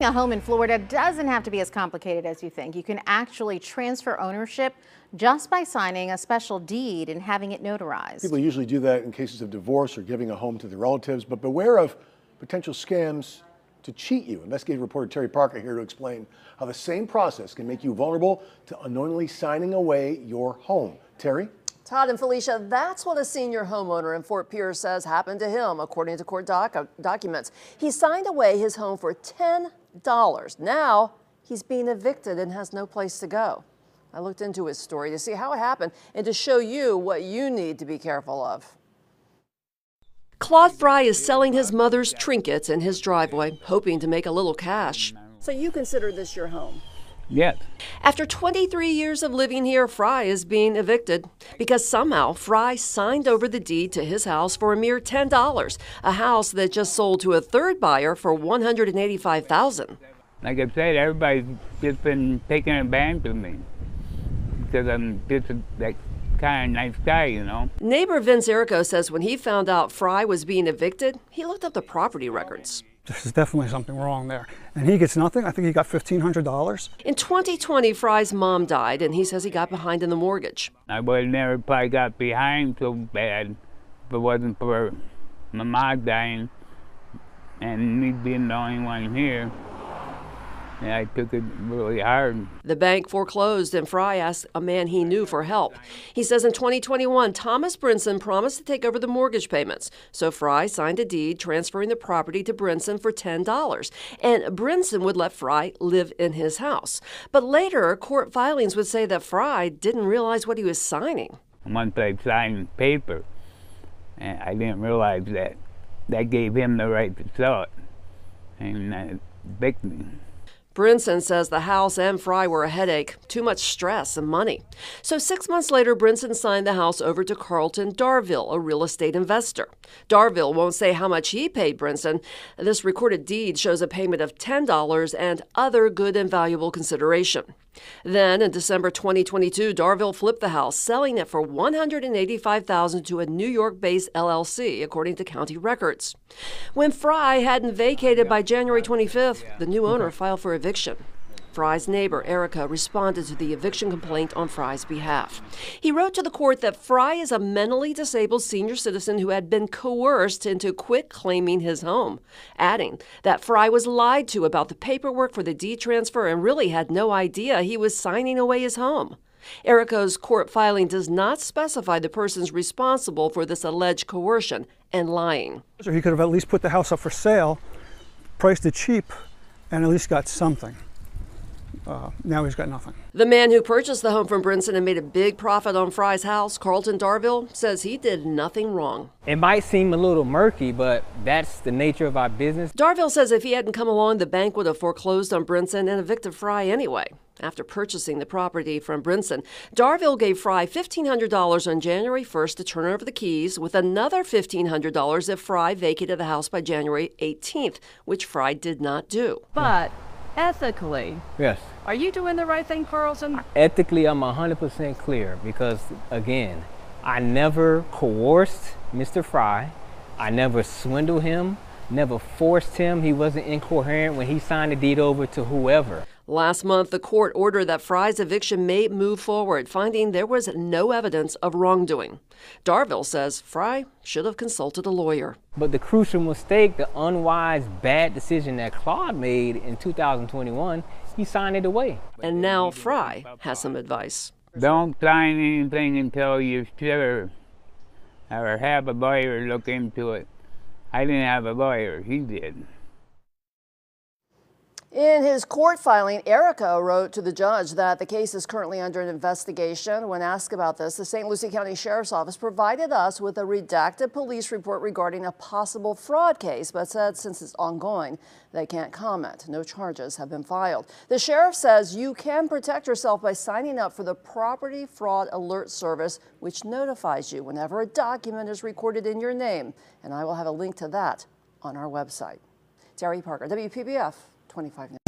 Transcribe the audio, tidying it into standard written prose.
A home in Florida doesn't have to be as complicated as you think. You can actually transfer ownership just by signing a special deed and having it notarized. People usually do that in cases of divorce or giving a home to their relatives, but beware of potential scams to cheat you. Investigative reporter Terry Parker here to explain how the same process can make you vulnerable to unknowingly signing away your home. Terry? Todd and Felicia, that's what a senior homeowner in Fort Pierce says happened to him, according to court documents. He signed away his home for $10. Now he's being evicted and has no place to go. I looked into his story to see how it happened and to show you what you need to be careful of. Claude Fry is selling his mother's trinkets in his driveway, hoping to make a little cash. So you consider this your home? Yes. After 23 years of living here, Fry is being evicted because somehow Fry signed over the deed to his house for a mere $10, a house that just sold to a third buyer for $185,000. Like I said, everybody's just been taking advantage of me because I'm just that kind of nice guy, you know. Neighbor Vince Erico says when he found out Fry was being evicted, he looked up the property records. There's definitely something wrong there. And he gets nothing. I think he got $1,500. In 2020, Fry's mom died, and he says he got behind in the mortgage. I would have never probably got behind so bad if it wasn't for my mom dying and me being the only one here. And I took it really hard. The bank foreclosed, and Fry asked a man he knew for help. He says in 2021, Thomas Brinson promised to take over the mortgage payments. So Fry signed a deed transferring the property to Brinson for $10. And Brinson would let Fry live in his house. But later, court filings would say that Fry didn't realize what he was signing. Once I signed paper, and I didn't realize that that gave him the right to sell it and evict me. Brinson says the house and Fry were a headache, too much stress and money. So 6 months later, Brinson signed the house over to Carlton Darville, a real estate investor. Darville won't say how much he paid Brinson. This recorded deed shows a payment of $10 and other good and valuable consideration. Then, in December 2022, Darville flipped the house, selling it for $185,000 to a New York-based LLC, according to county records. When Fry hadn't vacated by January 25th, the new owner filed for eviction. Fry's neighbor, Erica, responded to the eviction complaint on Fry's behalf. He wrote to the court that Fry is a mentally disabled senior citizen who had been coerced into quit claiming his home, adding that Fry was lied to about the paperwork for the deed transfer and really had no idea he was signing away his home. Erica's court filing does not specify the persons responsible for this alleged coercion and lying. So he could have at least put the house up for sale, priced it cheap, and at least got something. Now he's got nothing. The man who purchased the home from Brinson and made a big profit on Fry's house, Carlton Darville, says he did nothing wrong. It might seem a little murky, but that's the nature of our business. Darville says if he hadn't come along, the bank would have foreclosed on Brinson and evicted Fry anyway. After purchasing the property from Brinson, Darville gave Fry $1,500 on January 1st to turn over the keys, with another $1,500 if Fry vacated the house by January 18th, which Fry did not do. But ethically, Yes. are you doing the right thing, Carlton? Ethically, I'm 100% clear because, again, I never coerced Mr. Fry. I never swindled him, never forced him. He wasn't incoherent when he signed the deed over to whoever. Last month, the court ordered that Fry's eviction may move forward, finding there was no evidence of wrongdoing. Darville says Fry should have consulted a lawyer. But the crucial mistake, the unwise, bad decision that Claude made in 2021, he signed it away. And now Fry has some advice. Don't sign anything until you're sure, or have a lawyer look into it. I didn't have a lawyer, he did. In his court filing, Erica wrote to the judge that the case is currently under an investigation. When asked about this, the St. Lucie County Sheriff's Office provided us with a redacted police report regarding a possible fraud case, but said since it's ongoing, they can't comment. No charges have been filed. The sheriff says you can protect yourself by signing up for the Property Fraud Alert Service, which notifies you whenever a document is recorded in your name. And I will have a link to that on our website. Terry Parker, WPBF 25 News.